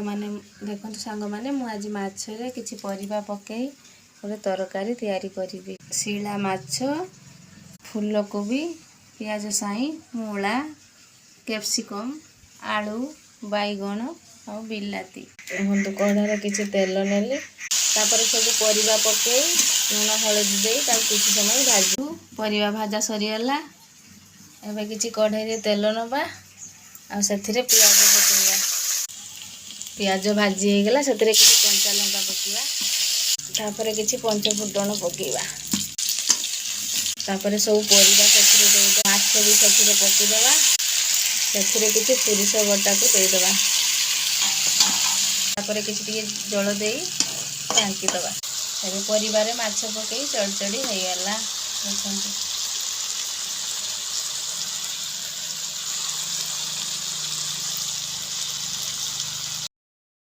माने देखो सांग माने मु आज माछरे किछि परिबा पकेई गोटे तरकारी तैयारी करिवि। शिला माछ, फूलकोबी, पियाज साई, मूला, कैप्सिकम, आलू, बैगण और बिलाती। हम कढ़ारे किछि तेल नेली तापर सब परिबा पकेई लूण हळदी दे ताकि किछि समय भाजू। परिबा भाजा सरीगला एबे किछि कढ़ाई रे तेल नबा आ सेथिरे पियाज पकेइबा। पियाज भाजी हो गला सेथिरे किछि कंचा लंका पकेइबा तापर किछि पंच फुटण पकेइबा तापर सब परिबा सेथिरे दे माछ भी सेथिरे पकेइ देबा सेथिरे किछि पुरुष बटा को दे देबा तापर किछि टिके जल देई ढांकी देबा। एबे परिबा रे माछ पकेइ चड़चड़ी हो गला।